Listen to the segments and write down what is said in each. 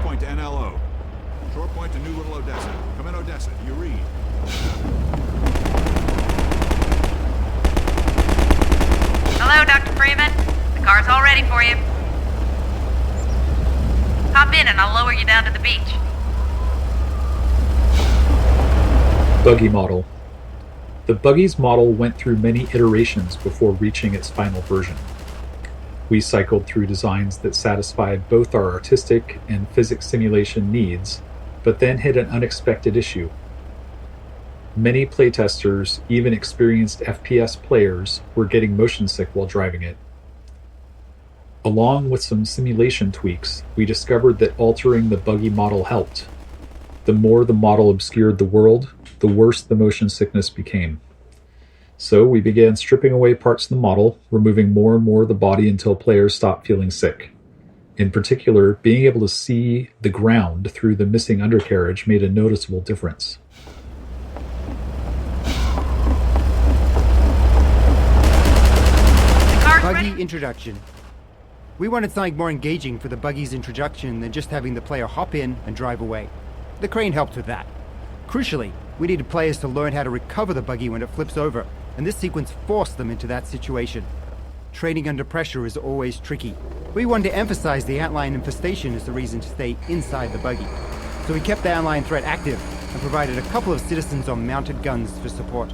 point to NLO. Short point to New Little Odessa. Come in, Odessa. You read. Hello, Dr. Freeman. The car's all ready for you. Hop in and I'll lower you down to the beach. Buggy Model. The Buggy's model went through many iterations before reaching its final version. We cycled through designs that satisfied both our artistic and physics simulation needs, but then hit an unexpected issue. Many playtesters, even experienced FPS players, were getting motion sick while driving it. Along with some simulation tweaks, we discovered that altering the Buggy model helped. The more the model obscured the world, the worse the motion sickness became. So we began stripping away parts of the model, removing more and more of the body until players stopped feeling sick. In particular, being able to see the ground through the missing undercarriage made a noticeable difference. Buggy introduction. We wanted something more engaging for the Buggy's introduction than just having the player hop in and drive away. The crane helped with that. Crucially, we needed players to learn how to recover the Buggy when it flips over, and this sequence forced them into that situation. Training under pressure is always tricky. We wanted to emphasize the Antlion infestation as the reason to stay inside the Buggy. So we kept the Antlion threat active and provided a couple of citizens on mounted guns for support.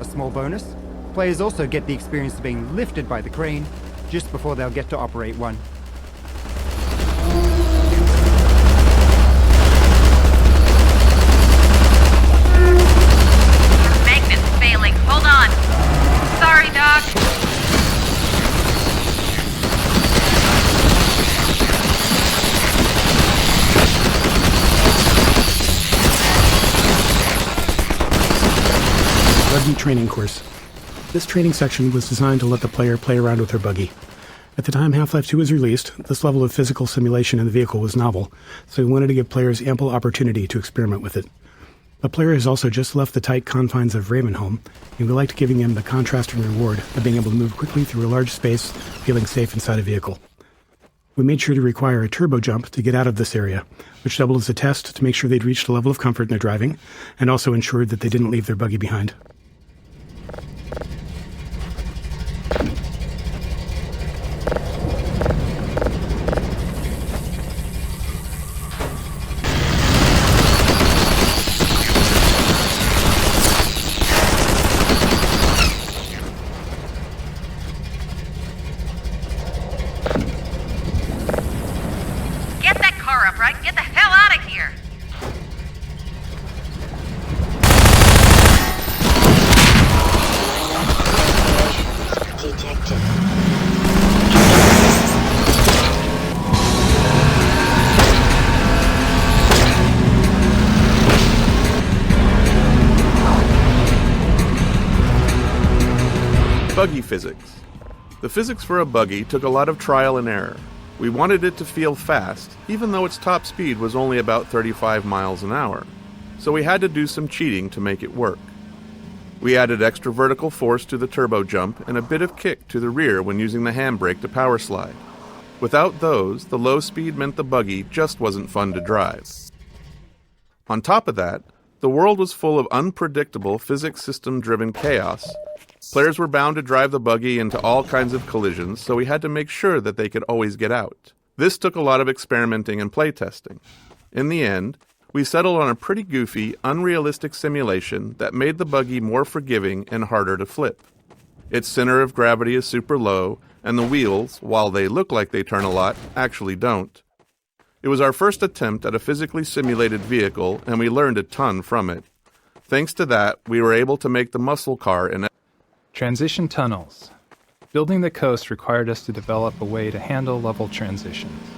A small bonus? Players also get the experience of being lifted by the crane just before they'll get to operate one. Magnet's failing. Hold on. Sorry, Doc. Buggy Training course. This training section was designed to let the player play around with their Buggy. At the time Half-Life 2 was released, this level of physical simulation in the vehicle was novel, so we wanted to give players ample opportunity to experiment with it. The player has also just left the tight confines of Ravenholm, and we liked giving him the contrast and reward of being able to move quickly through a large space, feeling safe inside a vehicle. We made sure to require a turbo jump to get out of this area, which doubled as a test to make sure they'd reached a level of comfort in their driving, and also ensured that they didn't leave their Buggy behind. Buggy Physics. The physics for a Buggy took a lot of trial and error. We wanted it to feel fast, even though its top speed was only about 35 miles an hour. So we had to do some cheating to make it work. We added extra vertical force to the turbo jump and a bit of kick to the rear when using the handbrake to power slide. Without those, the low speed meant the Buggy just wasn't fun to drive. On top of that, the world was full of unpredictable physics system-driven chaos. Players were bound to drive the Buggy into all kinds of collisions, so we had to make sure that they could always get out. This took a lot of experimenting and playtesting. In the end, we settled on a pretty goofy, unrealistic simulation that made the Buggy more forgiving and harder to flip. Its center of gravity is super low, and the wheels, while they look like they turn a lot, actually don't. It was our first attempt at a physically simulated vehicle, and we learned a ton from it. Thanks to that, we were able to make the muscle car in Transition tunnels. Building the coast required us to develop a way to handle level transitions.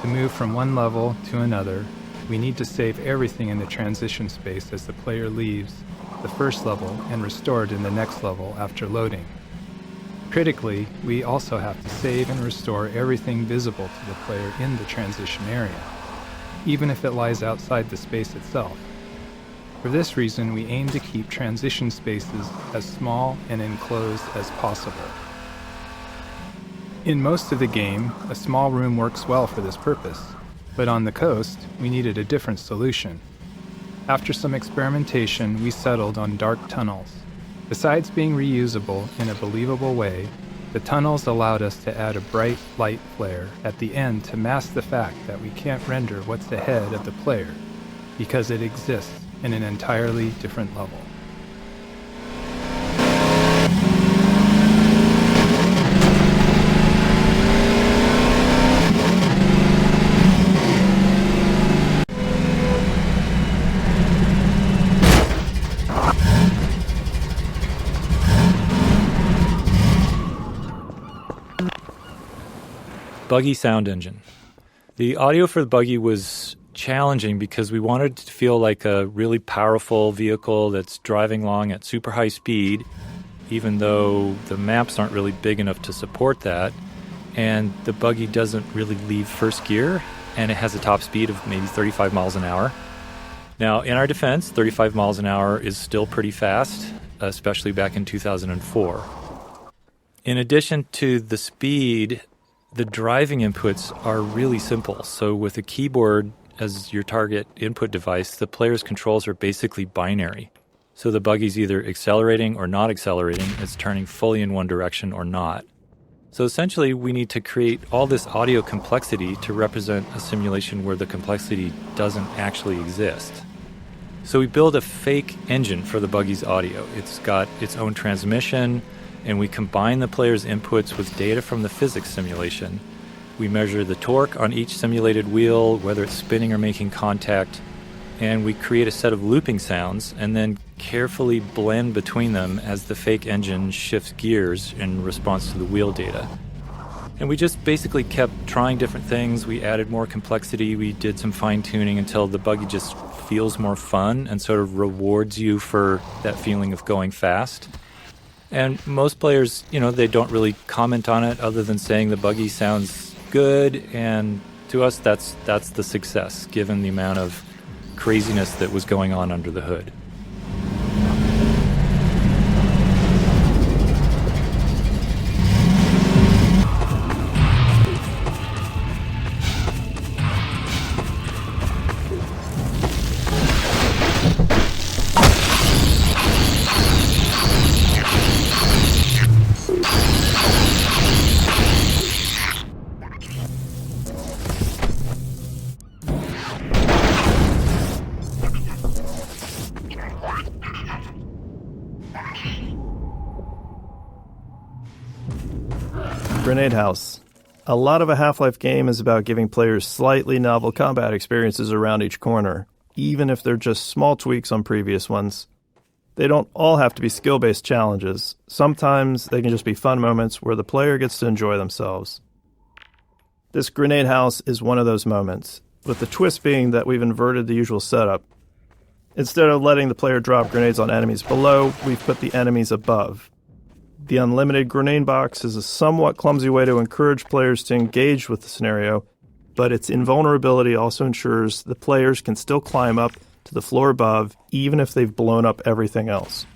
To move from one level to another, we need to save everything in the transition space as the player leaves the first level and restore it in the next level after loading. Critically, we also have to save and restore everything visible to the player in the transition area, even if it lies outside the space itself. For this reason, we aim to keep transition spaces as small and enclosed as possible. In most of the game, a small room works well for this purpose. But on the coast, we needed a different solution. After some experimentation, we settled on dark tunnels. Besides being reusable in a believable way, the tunnels allowed us to add a bright light flare at the end to mask the fact that we can't render what's ahead of the player, because it exists in an entirely different level. Buggy sound engine. The audio for the Buggy was challenging because we wanted to feel like a really powerful vehicle that's driving along at super high speed, even though the maps aren't really big enough to support that, and the Buggy doesn't really leave first gear, and it has a top speed of maybe 35 miles an hour. Now, in our defense, 35 miles an hour is still pretty fast, especially back in 2004. In addition to the speed, the driving inputs are really simple. So with a keyboard as your target input device, the player's controls are basically binary. So the Buggy's either accelerating or not accelerating. It's turning fully in one direction or not. So essentially, we need to create all this audio complexity to represent a simulation where the complexity doesn't actually exist. So we build a fake engine for the Buggy's audio. It's got its own transmission, and we combine the player's inputs with data from the physics simulation. We measure the torque on each simulated wheel, whether it's spinning or making contact, and we create a set of looping sounds and then carefully blend between them as the fake engine shifts gears in response to the wheel data. And we just basically kept trying different things. We added more complexity. We did some fine-tuning until the Buggy just feels more fun and sort of rewards you for that feeling of going fast. And most players, they don't really comment on it other than saying the Buggy sounds good, and to us that's the success, given the amount of craziness that was going on under the hood. Grenade House. A lot of a Half-Life game is about giving players slightly novel combat experiences around each corner, even if they're just small tweaks on previous ones. They don't all have to be skill-based challenges. Sometimes they can just be fun moments where the player gets to enjoy themselves. This Grenade House is one of those moments, with the twist being that we've inverted the usual setup. Instead of letting the player drop grenades on enemies below, we've put the enemies above. The unlimited grenade box is a somewhat clumsy way to encourage players to engage with the scenario, but its invulnerability also ensures the players can still climb up to the floor above, even if they've blown up everything else.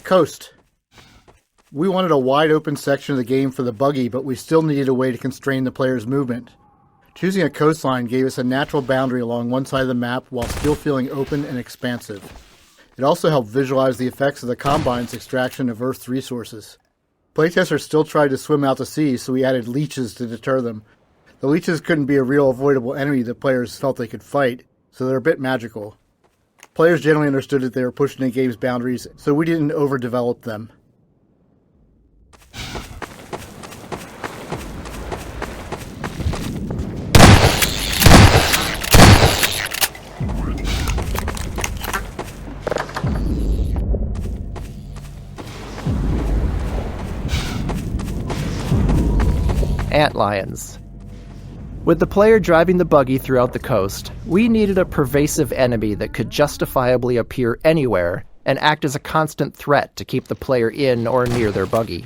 Coast. We wanted a wide open section of the game for the Buggy, but we still needed a way to constrain the player's movement. Choosing a coastline gave us a natural boundary along one side of the map while still feeling open and expansive. It also helped visualize the effects of the Combine's extraction of Earth's resources. Playtesters still tried to swim out to sea, so we added leeches to deter them. The leeches couldn't be a real avoidable enemy that players felt they could fight, so they're a bit magical. Players generally understood that they were pushing the game's boundaries, so we didn't overdevelop them. Antlions. With the player driving the buggy throughout the coast, we needed a pervasive enemy that could justifiably appear anywhere and act as a constant threat to keep the player in or near their buggy.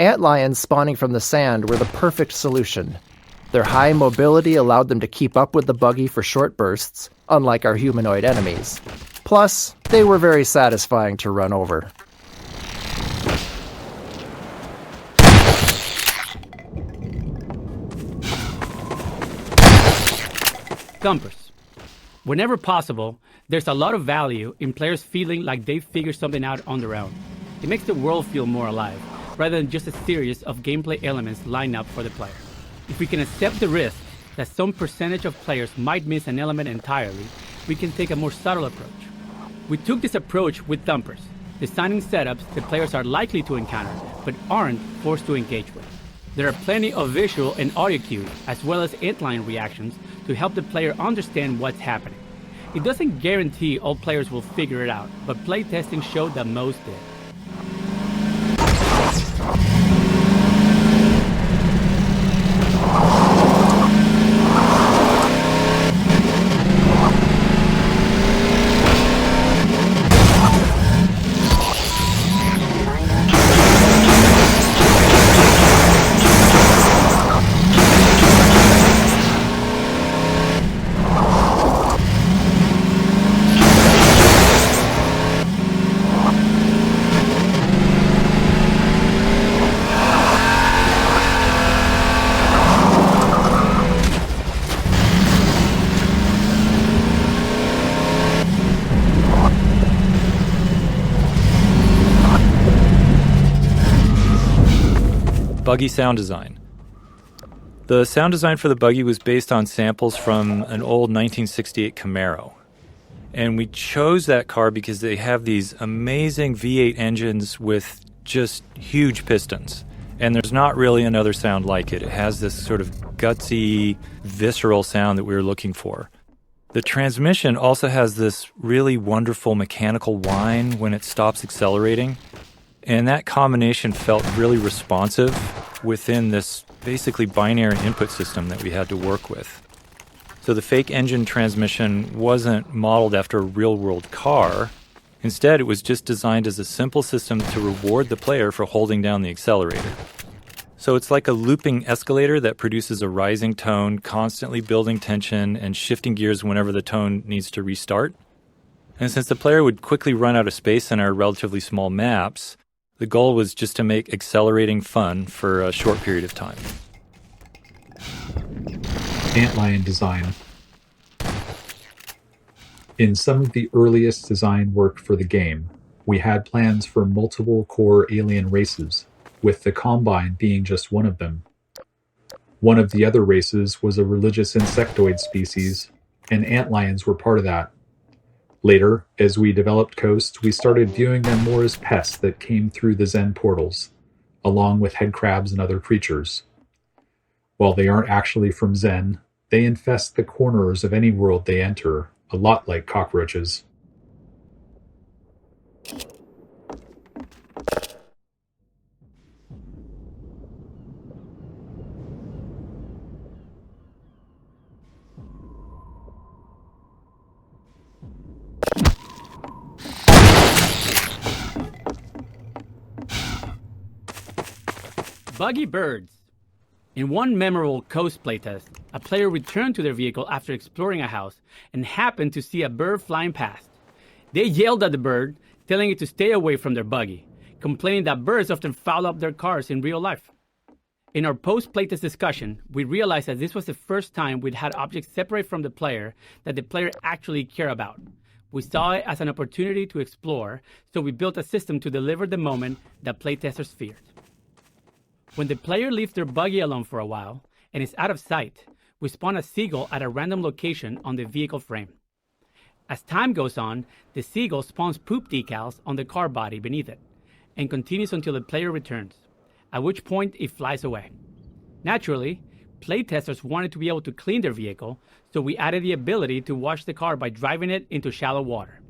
Antlions spawning from the sand were the perfect solution. Their high mobility allowed them to keep up with the buggy for short bursts, unlike our humanoid enemies. Plus, they were very satisfying to run over. Thumpers. Whenever possible, there's a lot of value in players feeling like they've figured something out on their own. It makes the world feel more alive, rather than just a series of gameplay elements lined up for the player. If we can accept the risk that some percentage of players might miss an element entirely, we can take a more subtle approach. We took this approach with Thumpers, designing setups that players are likely to encounter, but aren't forced to engage with. There are plenty of visual and audio cues, as well as antlion reactions, to help the player understand what's happening. It doesn't guarantee all players will figure it out, but playtesting showed that most did. Buggy sound design. The sound design for the buggy was based on samples from an old 1968 Camaro. And we chose that car because they have these amazing V8 engines with just huge pistons. And there's not really another sound like it. It has this sort of gutsy, visceral sound that we were looking for. The transmission also has this really wonderful mechanical whine when it stops accelerating. And that combination felt really responsive within this basically binary input system that we had to work with. So the fake engine transmission wasn't modeled after a real-world car. Instead, it was just designed as a simple system to reward the player for holding down the accelerator. So it's like a looping escalator that produces a rising tone, constantly building tension and shifting gears whenever the tone needs to restart. And since the player would quickly run out of space in our relatively small maps, the goal was just to make accelerating fun for a short period of time. Antlion Design. In some of the earliest design work for the game, we had plans for multiple core alien races, with the Combine being just one of them. One of the other races was a religious insectoid species, and antlions were part of that. Later, as we developed Coast, we started viewing them more as pests that came through the Zen portals, along with headcrabs and other creatures. While they aren't actually from Zen, they infest the corners of any world they enter, a lot like cockroaches. Buggy Birds. In one memorable Coast playtest, a player returned to their vehicle after exploring a house and happened to see a bird flying past. They yelled at the bird, telling it to stay away from their buggy, complaining that birds often foul up their cars in real life. In our post-playtest discussion, we realized that this was the first time we'd had objects separate from the player that the player actually cared about. We saw it as an opportunity to explore, so we built a system to deliver the moment that playtesters feared. When the player leaves their buggy alone for a while and is out of sight, we spawn a seagull at a random location on the vehicle frame. As time goes on, the seagull spawns poop decals on the car body beneath it and continues until the player returns, at which point it flies away. Naturally, playtesters wanted to be able to clean their vehicle, so we added the ability to wash the car by driving it into shallow water.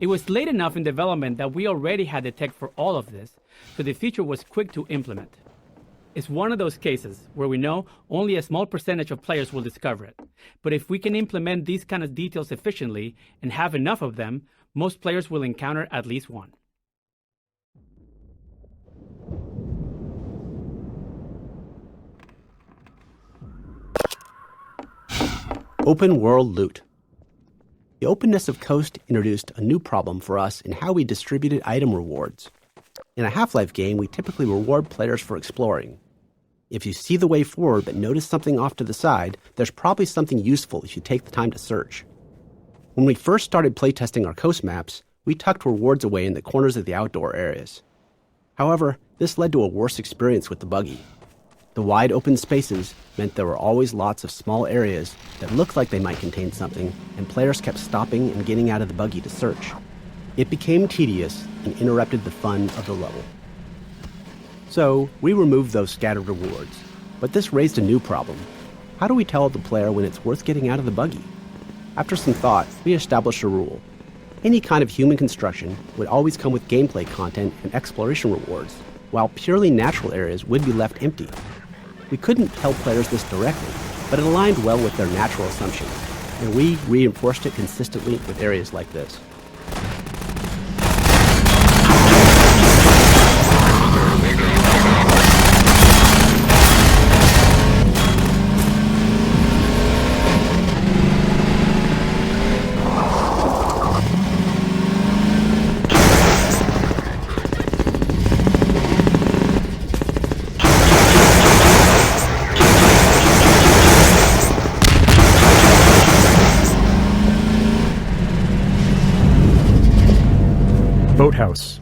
It was late enough in development that we already had the tech for all of this, so the feature was quick to implement. It's one of those cases where we know only a small percentage of players will discover it. But if we can implement these kind of details efficiently and have enough of them, most players will encounter at least one. Open world loot. The openness of Coast introduced a new problem for us in how we distributed item rewards. In a Half-Life game, we typically reward players for exploring. If you see the way forward but notice something off to the side, there's probably something useful if you take the time to search. When we first started playtesting our Coast maps, we tucked rewards away in the corners of the outdoor areas. However, this led to a worse experience with the buggy. The wide open spaces meant there were always lots of small areas that looked like they might contain something, and players kept stopping and getting out of the buggy to search. It became tedious and interrupted the fun of the level. So, we removed those scattered rewards. But this raised a new problem. How do we tell the player when it's worth getting out of the buggy? After some thought, we established a rule. Any kind of human construction would always come with gameplay content and exploration rewards, while purely natural areas would be left empty. We couldn't tell players this directly, but it aligned well with their natural assumptions, and we reinforced it consistently with areas like this. Boathouse.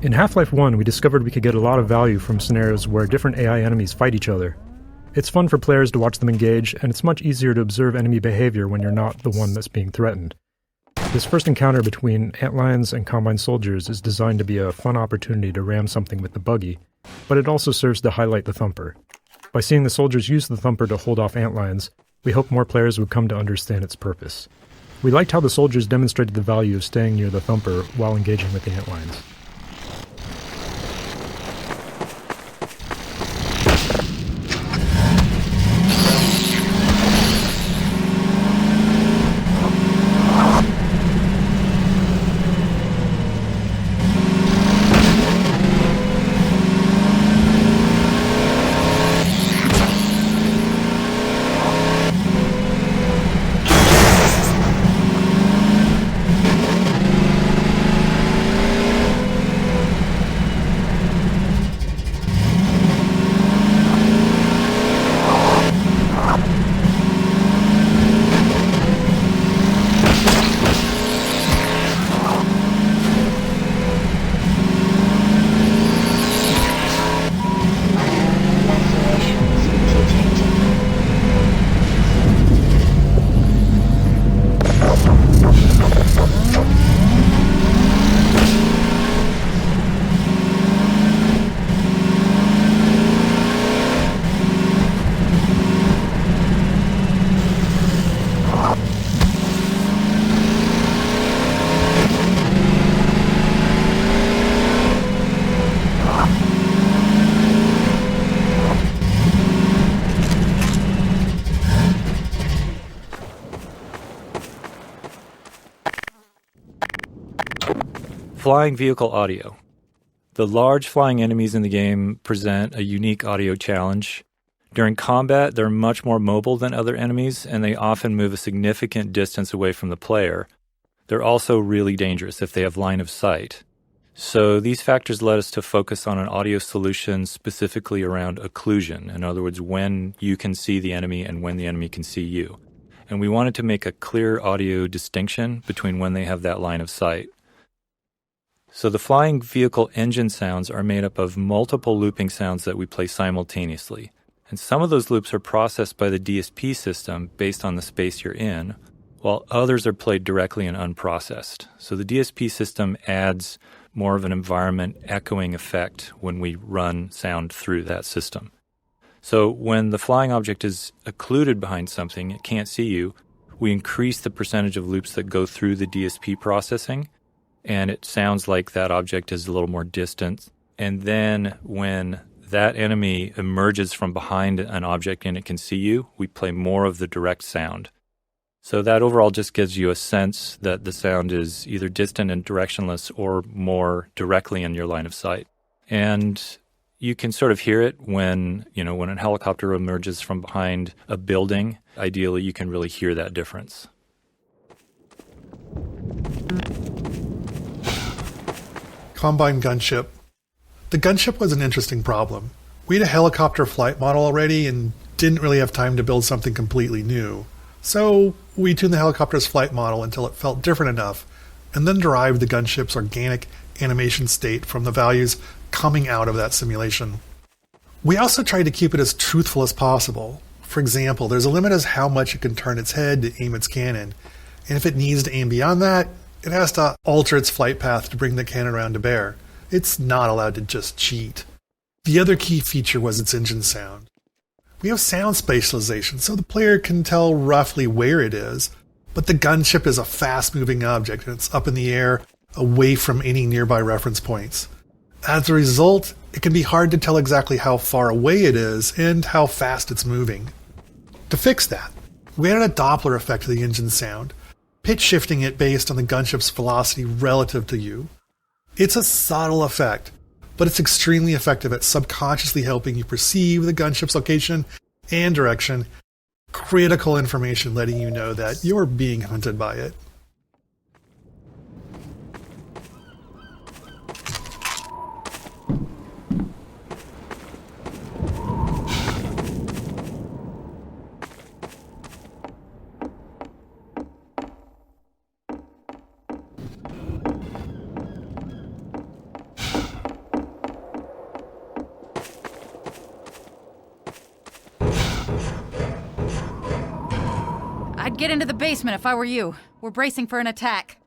In Half-Life 1, we discovered we could get a lot of value from scenarios where different AI enemies fight each other. It's fun for players to watch them engage, and it's much easier to observe enemy behavior when you're not the one that's being threatened. This first encounter between Antlions and Combine soldiers is designed to be a fun opportunity to ram something with the buggy, but it also serves to highlight the Thumper. By seeing the soldiers use the Thumper to hold off Antlions, we hope more players would come to understand its purpose. We liked how the soldiers demonstrated the value of staying near the Thumper while engaging with the Antlions. Flying vehicle audio. The large flying enemies in the game present a unique audio challenge. During combat, they're much more mobile than other enemies, and they often move a significant distance away from the player. They're also really dangerous if they have line of sight. So these factors led us to focus on an audio solution specifically around occlusion. In other words, when you can see the enemy and when the enemy can see you. And we wanted to make a clear audio distinction between when they have that line of sight. So the flying vehicle engine sounds are made up of multiple looping sounds that we play simultaneously. And some of those loops are processed by the DSP system based on the space you're in, while others are played directly and unprocessed. So the DSP system adds more of an environment echoing effect when we run sound through that system. So when the flying object is occluded behind something, it can't see you, we increase the percentage of loops that go through the DSP processing, and it sounds like that object is a little more distant. And then when that enemy emerges from behind an object and it can see you, we play more of the direct sound. So that overall just gives you a sense that the sound is either distant and directionless or more directly in your line of sight. And you can sort of hear it when a helicopter emerges from behind a building. Ideally, you can really hear that difference. Combine gunship. The gunship was an interesting problem. We had a helicopter flight model already and didn't really have time to build something completely new. So we tuned the helicopter's flight model until it felt different enough, and then derived the gunship's organic animation state from the values coming out of that simulation. We also tried to keep it as truthful as possible. For example, there's a limit as how much it can turn its head to aim its cannon, and if it needs to aim beyond that, it has to alter its flight path to bring the cannon around to bear. It's not allowed to just cheat. The other key feature was its engine sound. We have sound spatialization, so the player can tell roughly where it is, but the gunship is a fast-moving object and it's up in the air, away from any nearby reference points. As a result, it can be hard to tell exactly how far away it is and how fast it's moving. To fix that, we added a Doppler effect to the engine sound, pitch shifting it based on the gunship's velocity relative to you. It's a subtle effect, but it's extremely effective at subconsciously helping you perceive the gunship's location and direction, critical information letting you know that you're being hunted by it. I'd get into the basement if I were you. We're bracing for an attack.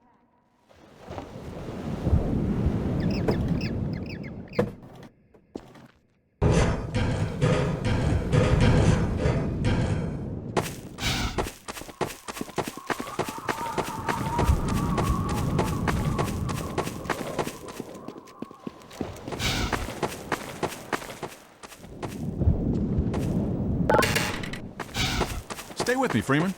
Stay with me, Freeman.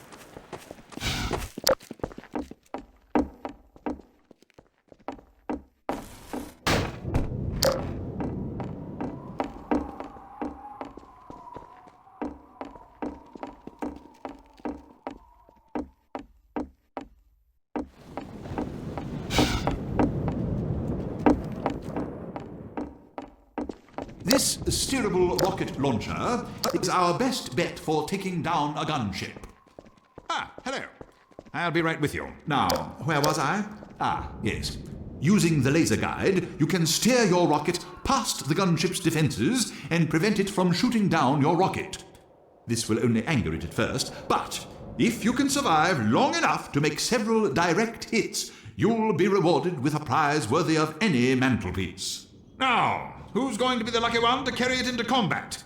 This steerable rocket launcher is our best bet for taking down a gunship. Ah, hello. I'll be right with you. Now, where was I? Yes. Using the laser guide, you can steer your rocket past the gunship's defenses and prevent it from shooting down your rocket. This will only anger it at first, but if you can survive long enough to make several direct hits, you'll be rewarded with a prize worthy of any mantelpiece. Now, who's going to be the lucky one to carry it into combat?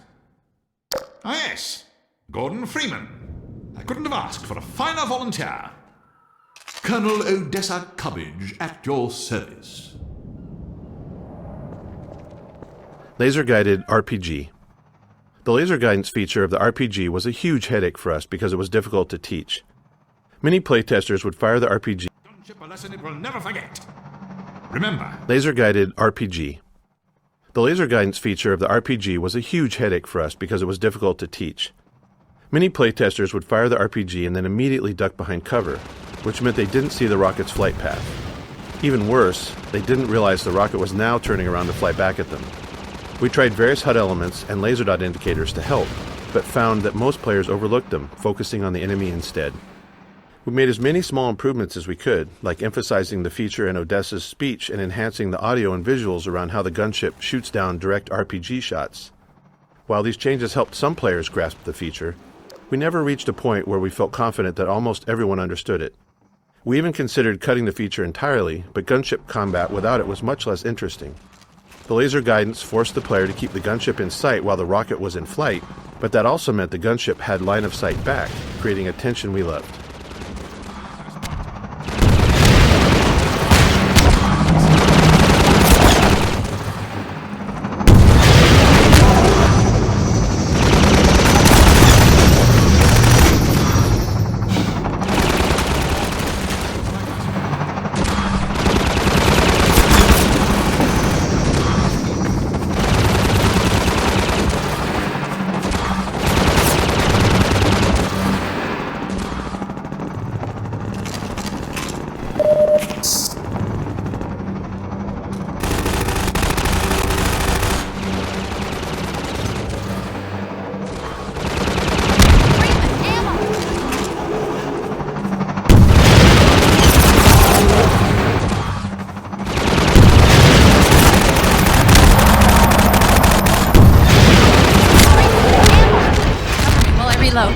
Ah, yes. Gordon Freeman. I couldn't have asked for a finer volunteer. Colonel Odessa Cubbage at your service. Laser-guided RPG. The laser guidance feature of the RPG was a huge headache for us because it was difficult to teach. Many playtesters would fire the RPG. Gunship a lesson it will never forget. Remember. Laser-guided RPG. The laser guidance feature of the RPG was a huge headache for us because it was difficult to teach. Many playtesters would fire the RPG and then immediately duck behind cover, which meant they didn't see the rocket's flight path. Even worse, they didn't realize the rocket was now turning around to fly back at them. We tried various HUD elements and laser dot indicators to help, but found that most players overlooked them, focusing on the enemy instead. We made as many small improvements as we could, like emphasizing the feature in Odessa's speech and enhancing the audio and visuals around how the gunship shoots down direct RPG shots. While these changes helped some players grasp the feature, we never reached a point where we felt confident that almost everyone understood it. We even considered cutting the feature entirely, but gunship combat without it was much less interesting. The laser guidance forced the player to keep the gunship in sight while the rocket was in flight, but that also meant the gunship had line of sight back, creating a tension we loved. Reload.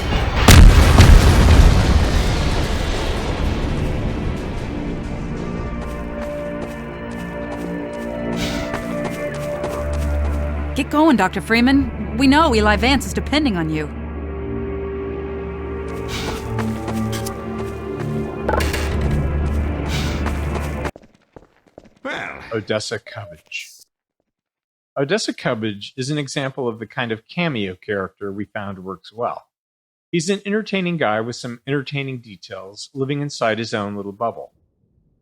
Get going, Dr. Freeman. We know Eli Vance is depending on you. Well, Odessa Cubbage. Odessa Cubbage is an example of the kind of cameo character we found works well. He's an entertaining guy with some entertaining details, living inside his own little bubble.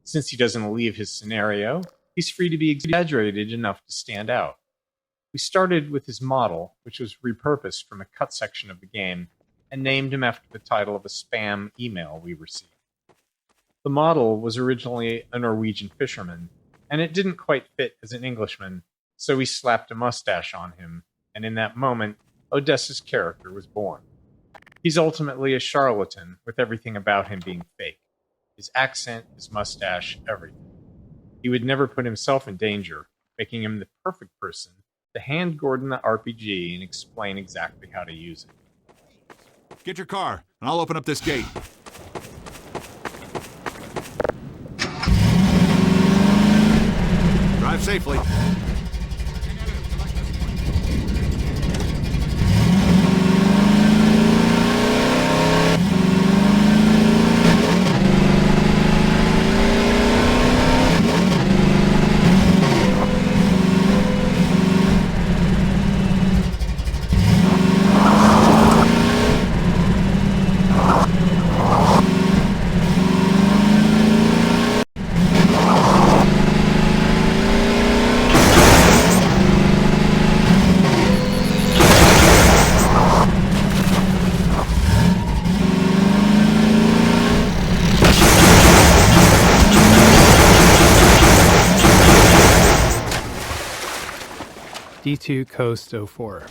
Since he doesn't leave his scenario, he's free to be exaggerated enough to stand out. We started with his model, which was repurposed from a cut section of the game, and named him after the title of a spam email we received. The model was originally a Norwegian fisherman, and it didn't quite fit as an Englishman, so we slapped a mustache on him, and in that moment, Odessa's character was born. He's ultimately a charlatan, with everything about him being fake. His accent, his mustache, everything. He would never put himself in danger, making him the perfect person to hand Gordon the RPG and explain exactly how to use it. Get your car, and I'll open up this gate. Drive safely. D2 Coast 04.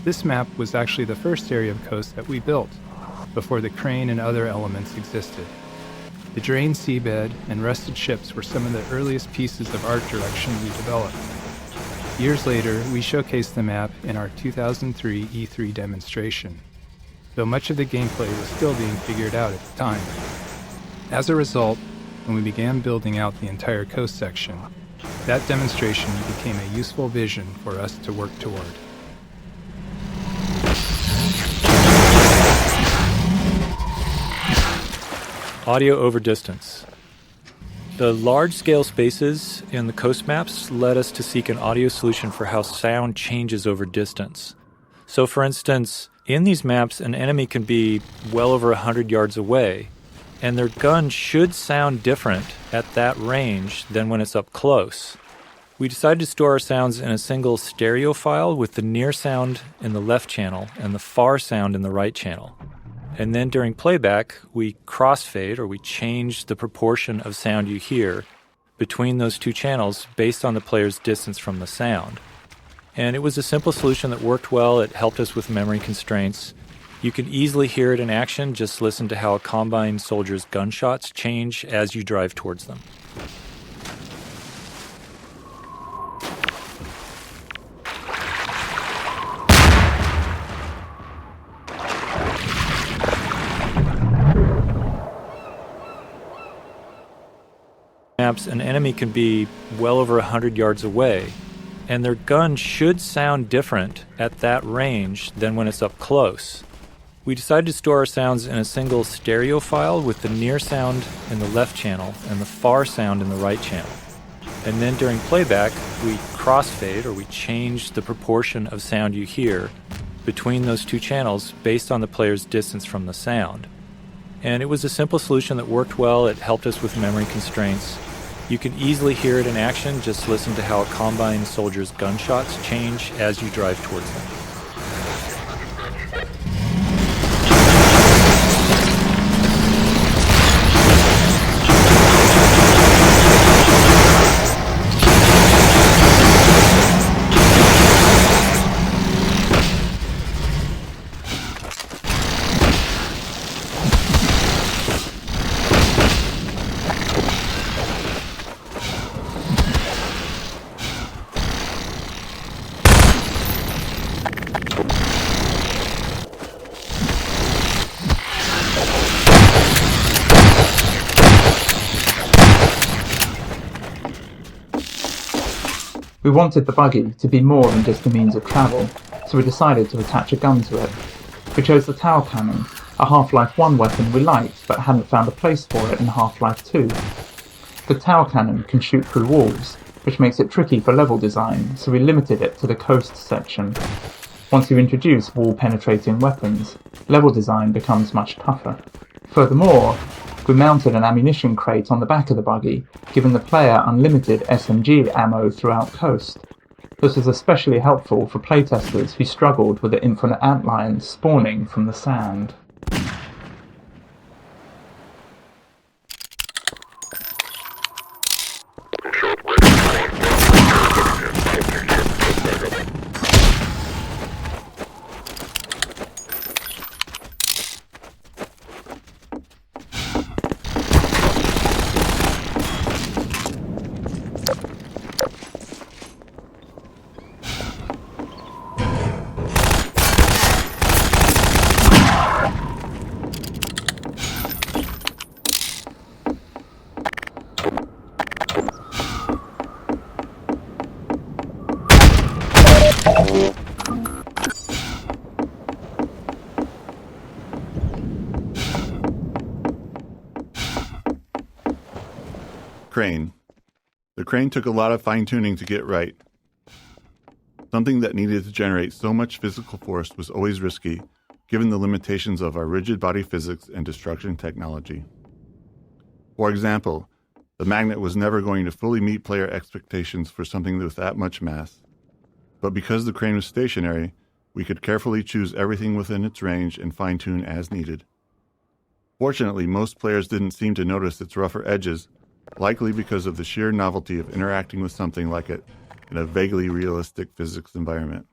This map was actually the first area of coast that we built, before the crane and other elements existed. The drained seabed and rusted ships were some of the earliest pieces of art direction we developed. Years later, we showcased the map in our 2003 E3 demonstration, though much of the gameplay was still being figured out at the time. As a result, when we began building out the entire coast section, that demonstration became a useful vision for us to work toward. Audio over distance. The large-scale spaces in the coast maps led us to seek an audio solution for how sound changes over distance. So, for instance, in these maps, an enemy can be well over 100 yards away, and their gun should sound different at that range than when it's up close. We decided to store our sounds in a single stereo file with the near sound in the left channel and the far sound in the right channel. And then during playback, we crossfade, or we change the proportion of sound you hear between those two channels based on the player's distance from the sound. And it was a simple solution that worked well. It helped us with memory constraints. You can easily hear it in action. Just listen to how a combine soldier's gunshots change as you drive towards them. maps, an enemy can be well over 100 yards away, and their gun should sound different at that range than when it's up close. We decided to store our sounds in a single stereo file with the near sound in the left channel and the far sound in the right channel. And then during playback, we crossfade, or we change the proportion of sound you hear between those two channels based on the player's distance from the sound. And it was a simple solution that worked well. It helped us with memory constraints. You can easily hear it in action. Just listen to how a combine soldier's gunshots change as you drive towards them. We wanted the buggy to be more than just a means of travel, so we decided to attach a gun to it. We chose the Tau Cannon, a Half-Life 1 weapon we liked but hadn't found a place for it in Half-Life 2. The Tau Cannon can shoot through walls, which makes it tricky for level design, so we limited it to the coast section. Once you introduce wall-penetrating weapons, level design becomes much tougher. Furthermore, we mounted an ammunition crate on the back of the buggy, giving the player unlimited SMG ammo throughout coast. This was especially helpful for playtesters who struggled with the infinite antlions spawning from the sand. Crane. The crane took a lot of fine-tuning to get right. Something that needed to generate so much physical force was always risky, given the limitations of our rigid body physics and destruction technology. For example, the magnet was never going to fully meet player expectations for something with that much mass. But because the crane was stationary, we could carefully choose everything within its range and fine-tune as needed. Fortunately, most players didn't seem to notice its rougher edges, likely because of the sheer novelty of interacting with something like it in a vaguely realistic physics environment.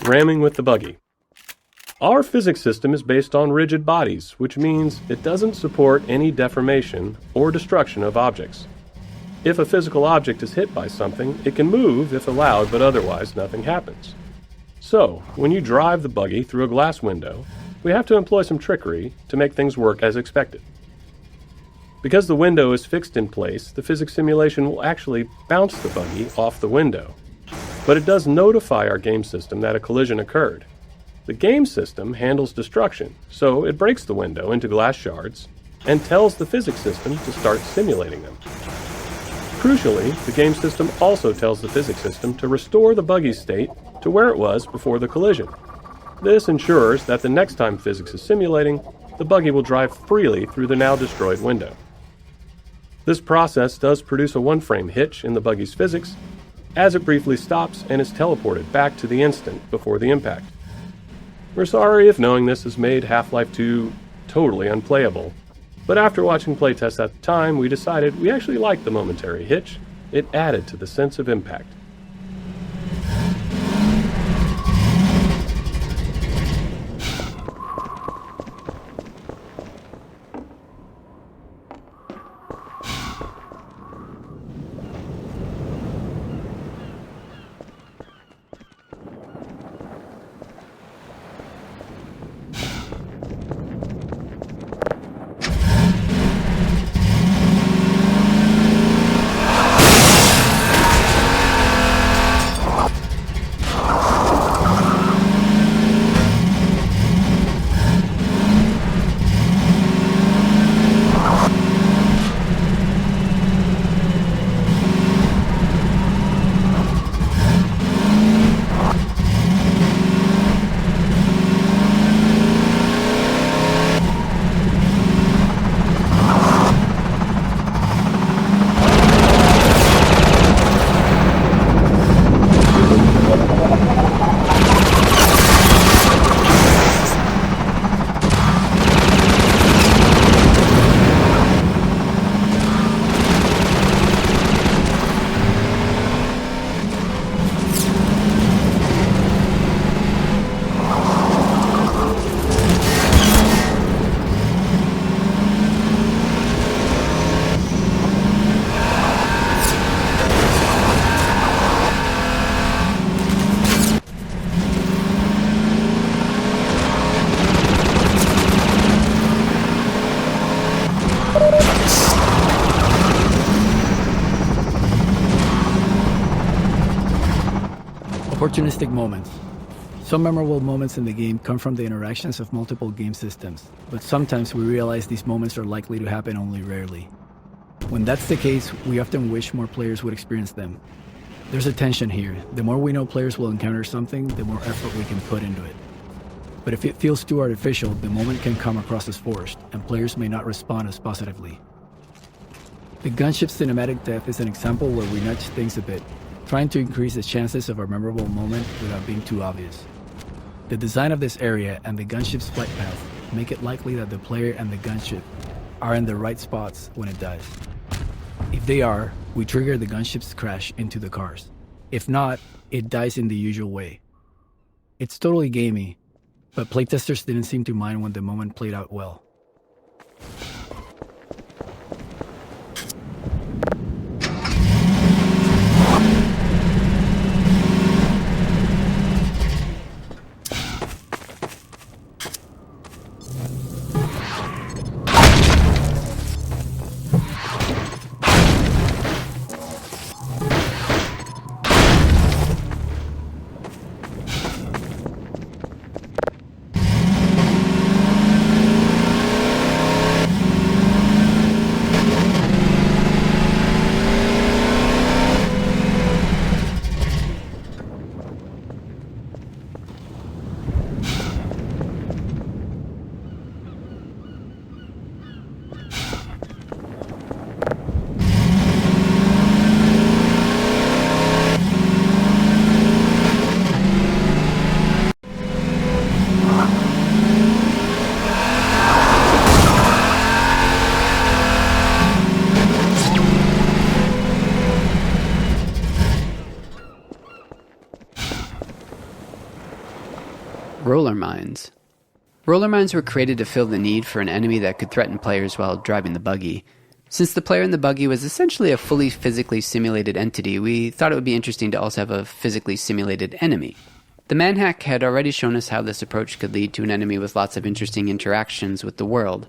ramming with the buggy. Our physics system is based on rigid bodies, which means it doesn't support any deformation or destruction of objects. If a physical object is hit by something, it can move if allowed, but otherwise nothing happens. So, when you drive the buggy through a glass window, we have to employ some trickery to make things work as expected. Because the window is fixed in place, the physics simulation will actually bounce the buggy off the window. But it does notify our game system that a collision occurred. The game system handles destruction, so it breaks the window into glass shards and tells the physics system to start simulating them. Crucially, the game system also tells the physics system to restore the buggy's state to where it was before the collision. This ensures that the next time physics is simulating, the buggy will drive freely through the now destroyed window. This process does produce a one-frame hitch in the buggy's physics, as it briefly stops and is teleported back to the instant before the impact. We're sorry if knowing this has made Half-Life 2 totally unplayable, but after watching playtests at the time, we decided we actually liked the momentary hitch. It added to the sense of impact. Opportunistic moments. Some memorable moments in the game come from the interactions of multiple game systems, but sometimes we realize these moments are likely to happen only rarely. When that's the case, we often wish more players would experience them. There's a tension here. The more we know players will encounter something, the more effort we can put into it. But if it feels too artificial, the moment can come across as forced, and players may not respond as positively. The Gunship cinematic death is an example where we nudge things a bit, trying to increase the chances of a memorable moment without being too obvious. The design of this area and the gunship's flight path make it likely that the player and the gunship are in the right spots when it dies. If they are, we trigger the gunship's crash into the cars. If not, it dies in the usual way. It's totally gamey, but playtesters didn't seem to mind when the moment played out well. roller mines. Roller mines were created to fill the need for an enemy that could threaten players while driving the buggy. Since the player in the buggy was essentially a fully physically simulated entity, we thought it would be interesting to also have a physically simulated enemy. The manhack had already shown us how this approach could lead to an enemy with lots of interesting interactions with the world.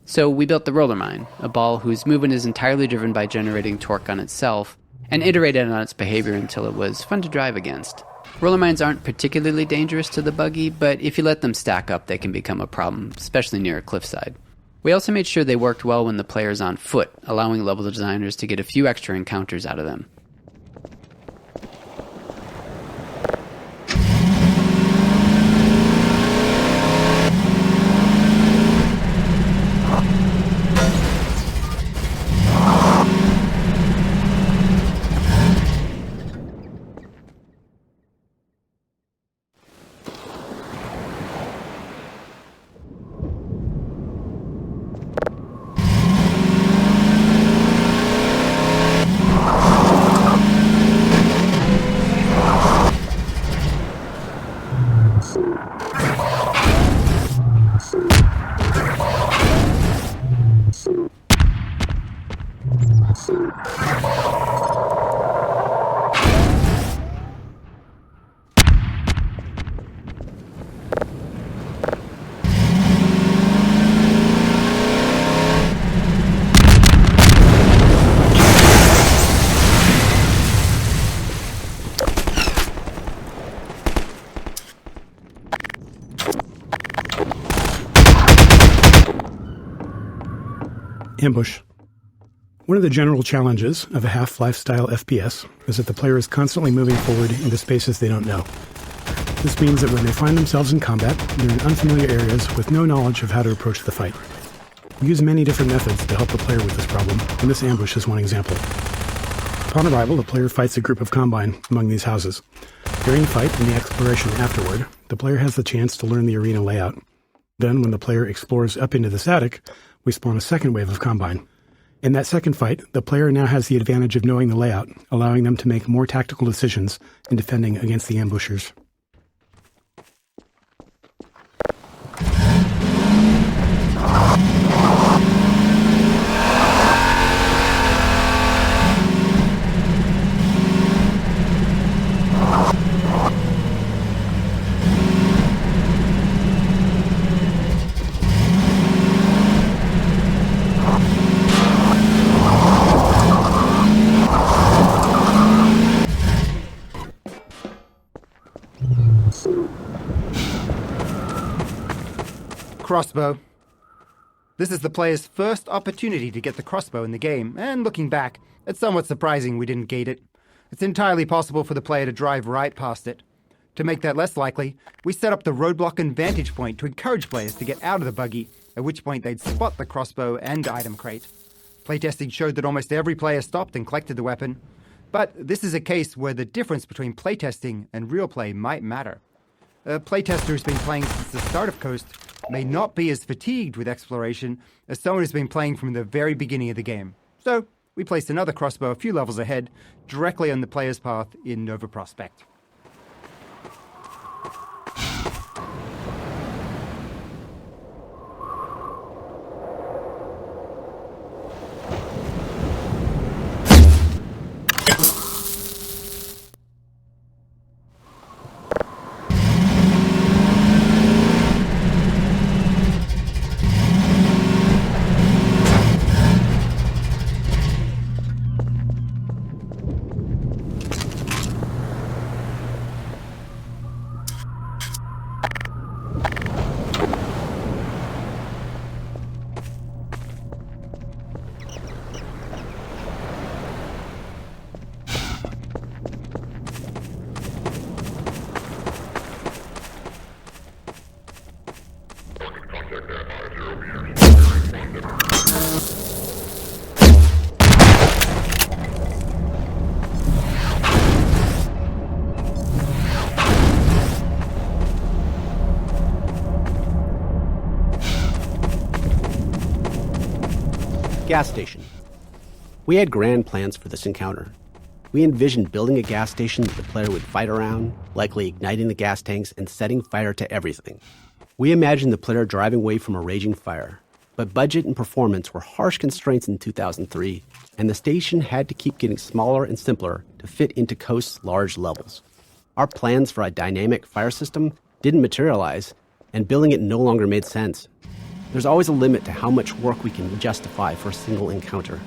So we built the roller mine, a ball whose movement is entirely driven by generating torque on itself, and iterated on its behavior until it was fun to drive against. Roller mines aren't particularly dangerous to the buggy, but if you let them stack up, they can become a problem, especially near a cliffside. We also made sure they worked well when the player's on foot, allowing level designers to get a few extra encounters out of them. Ambush. One of the general challenges of a Half-Life style FPS is that the player is constantly moving forward into spaces they don't know. This means that when they find themselves in combat, they're in unfamiliar areas with no knowledge of how to approach the fight. We use many different methods to help the player with this problem, and this ambush is one example. Upon arrival, the player fights a group of Combine among these houses. During the fight and the exploration afterward, the player has the chance to learn the arena layout. Then, when the player explores up into this attic, we spawn a second wave of Combine. In that second fight, the player now has the advantage of knowing the layout, allowing them to make more tactical decisions in defending against the ambushers. Crossbow. This is the player's first opportunity to get the crossbow in the game, and looking back, it's somewhat surprising we didn't gate it. It's entirely possible for the player to drive right past it. To make that less likely, we set up the roadblock and vantage point to encourage players to get out of the buggy, at which point they'd spot the crossbow and item crate. Playtesting showed that almost every player stopped and collected the weapon, but this is a case where the difference between playtesting and real play might matter. A playtester who's been playing since the start of Coast may not be as fatigued with exploration as someone who's been playing from the very beginning of the game. So, we placed another crossbow a few levels ahead, directly on the player's path in Nova Prospect. Gas station. We had grand plans for this encounter. We envisioned building a gas station that the player would fight around, likely igniting the gas tanks and setting fire to everything. We imagined the player driving away from a raging fire, but budget and performance were harsh constraints in 2003, and the station had to keep getting smaller and simpler to fit into Coast's large levels. Our plans for a dynamic fire system didn't materialize, and building it no longer made sense. There's always a limit to how much work we can justify for a single encounter.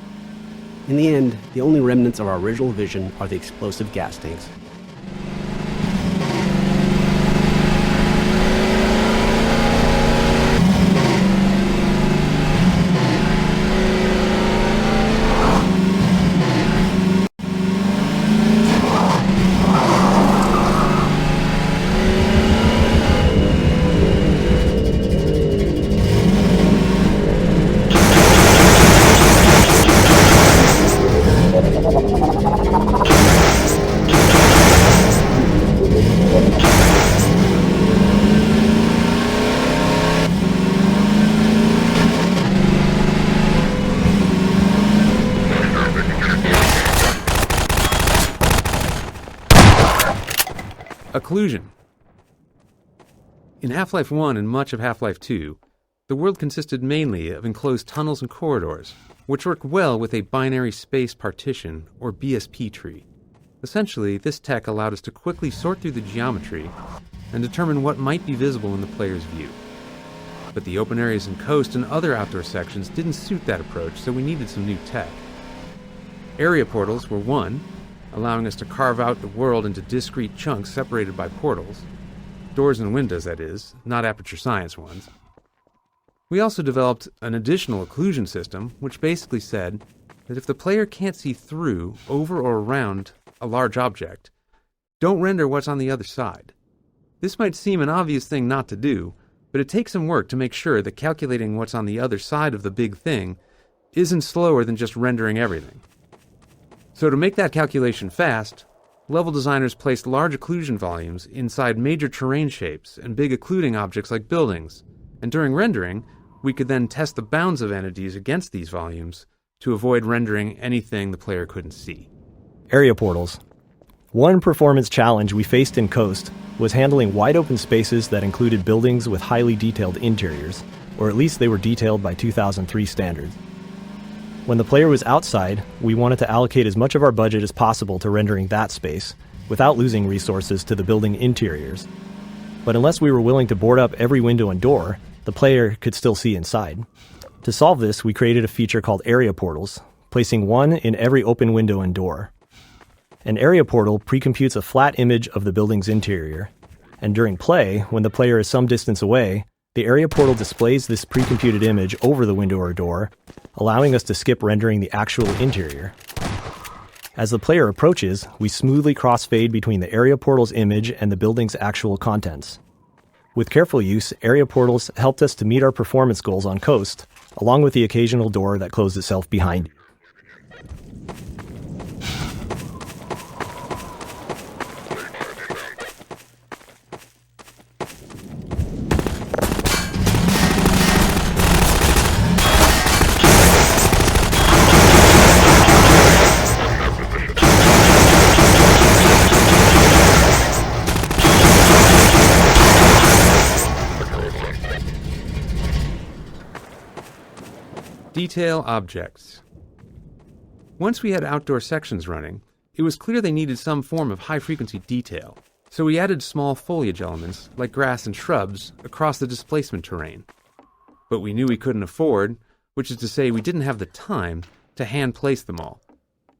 In the end, the only remnants of our original vision are the explosive gas tanks. Occlusion. In Half-Life 1 and much of Half-Life 2, the world consisted mainly of enclosed tunnels and corridors, which worked well with a binary space partition, or BSP tree. Essentially, this tech allowed us to quickly sort through the geometry and determine what might be visible in the player's view. But the open areas in Coast and other outdoor sections didn't suit that approach, so we needed some new tech. Area portals were one, allowing us to carve out the world into discrete chunks separated by portals. Doors and windows, that is, not aperture science ones. We also developed an additional occlusion system, which basically said that if the player can't see through, over, or around a large object, don't render what's on the other side. This might seem an obvious thing not to do, but it takes some work to make sure that calculating what's on the other side of the big thing isn't slower than just rendering everything. So to make that calculation fast, level designers placed large occlusion volumes inside major terrain shapes and big occluding objects like buildings, and during rendering, we could then test the bounds of entities against these volumes to avoid rendering anything the player couldn't see. Area portals. One performance challenge we faced in Coast was handling wide open spaces that included buildings with highly detailed interiors, or at least they were detailed by 2003 standards. When the player was outside, we wanted to allocate as much of our budget as possible to rendering that space, without losing resources to the building interiors. But unless we were willing to board up every window and door, the player could still see inside. To solve this, we created a feature called area portals, placing one in every open window and door. An area portal precomputes a flat image of the building's interior, and during play, when the player is some distance away, the area portal displays this precomputed image over the window or door, allowing us to skip rendering the actual interior. As the player approaches, we smoothly crossfade between the area portal's image and the building's actual contents. With careful use, area portals helped us to meet our performance goals on Coast, along with the occasional door that closed itself behind you. Detail objects. Once we had outdoor sections running, it was clear they needed some form of high-frequency detail, so we added small foliage elements, like grass and shrubs, across the displacement terrain. But we knew we couldn't afford, which is to say we didn't have the time, to hand-place them all.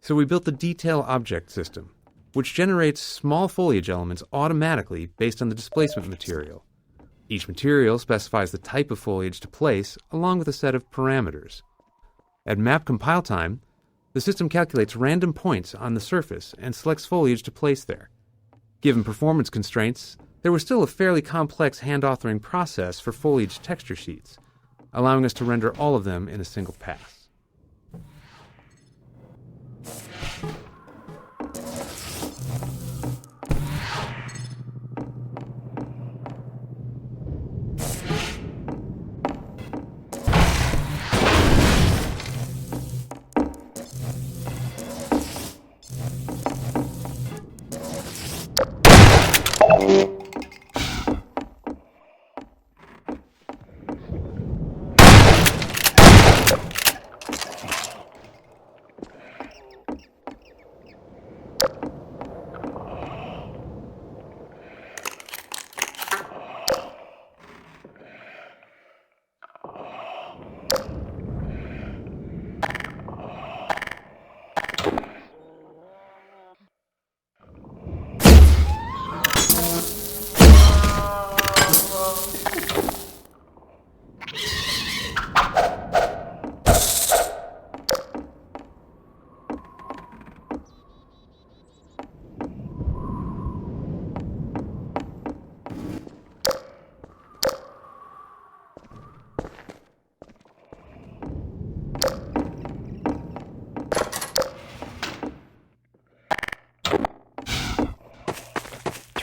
So we built the Detail Object system, which generates small foliage elements automatically based on the displacement material. Each material specifies the type of foliage to place, along with a set of parameters. At map compile time, the system calculates random points on the surface and selects foliage to place there. Given performance constraints, there was still a fairly complex hand-authoring process for foliage texture sheets, allowing us to render all of them in a single pass.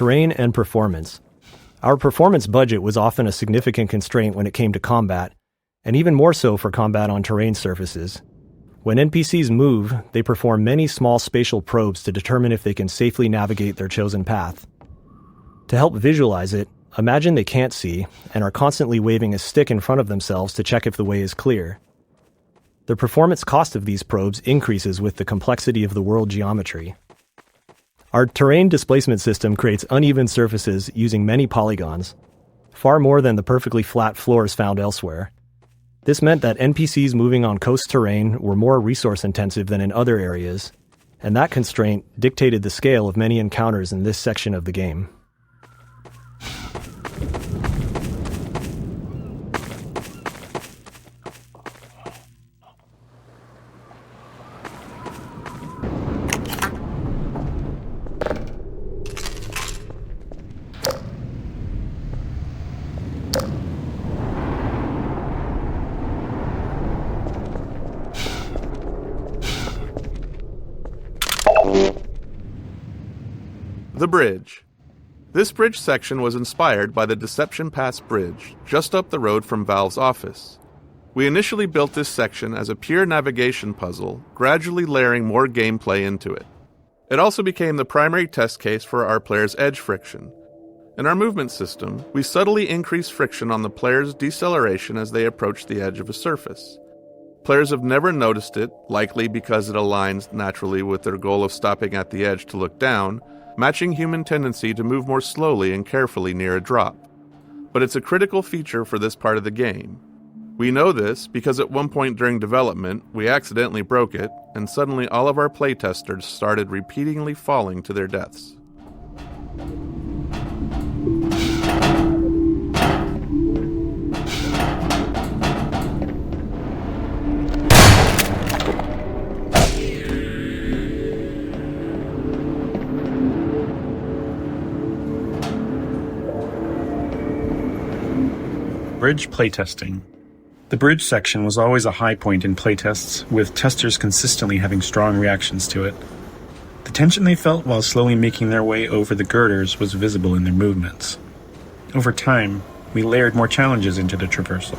terrain and performance. Our performance budget was often a significant constraint when it came to combat, and even more so for combat on terrain surfaces. When NPCs move, they perform many small spatial probes to determine if they can safely navigate their chosen path. To help visualize it, imagine they can't see and are constantly waving a stick in front of themselves to check if the way is clear. The performance cost of these probes increases with the complexity of the world geometry. Our terrain displacement system creates uneven surfaces using many polygons, far more than the perfectly flat floors found elsewhere. This meant that NPCs moving on coast terrain were more resource-intensive than in other areas, and that constraint dictated the scale of many encounters in this section of the game. The bridge. This bridge section was inspired by the Deception Pass Bridge, just up the road from Valve's office. We initially built this section as a pure navigation puzzle, gradually layering more gameplay into it. It also became the primary test case for our players' edge friction. In our movement system, we subtly increase friction on the player's deceleration as they approach the edge of a surface. Players have never noticed it, likely because it aligns naturally with their goal of stopping at the edge to look down, matching human tendency to move more slowly and carefully near a drop. But it's a critical feature for this part of the game. We know this because at one point during development, we accidentally broke it, and suddenly all of our playtesters started repeatedly falling to their deaths. Bridge playtesting. The bridge section was always a high point in playtests, with testers consistently having strong reactions to it. The tension they felt while slowly making their way over the girders was visible in their movements. Over time, we layered more challenges into the traversal,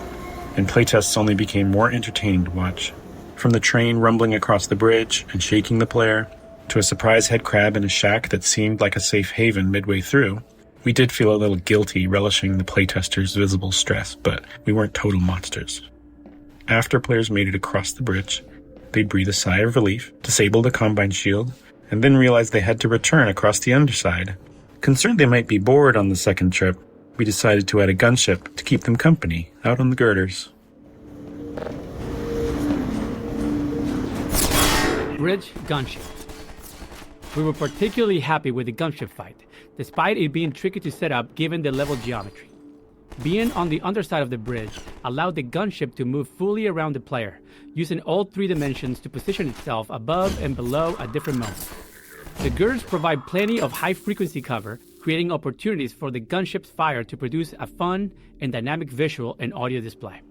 and playtests only became more entertaining to watch. From the train rumbling across the bridge and shaking the player, to a surprise head crab in a shack that seemed like a safe haven midway through, we did feel a little guilty relishing the playtesters' visible stress, but we weren't total monsters. After players made it across the bridge, they'd breathe a sigh of relief, disable the Combine shield, and then realize they had to return across the underside. Concerned they might be bored on the second trip, we decided to add a gunship to keep them company out on the girders. Bridge gunship. We were particularly happy with the gunship fight, despite it being tricky to set up given the level geometry. Being on the underside of the bridge allowed the gunship to move fully around the player, using all 3 dimensions to position itself above and below at different moments. The girders provide plenty of high-frequency cover, creating opportunities for the gunship's fire to produce a fun and dynamic visual and audio display.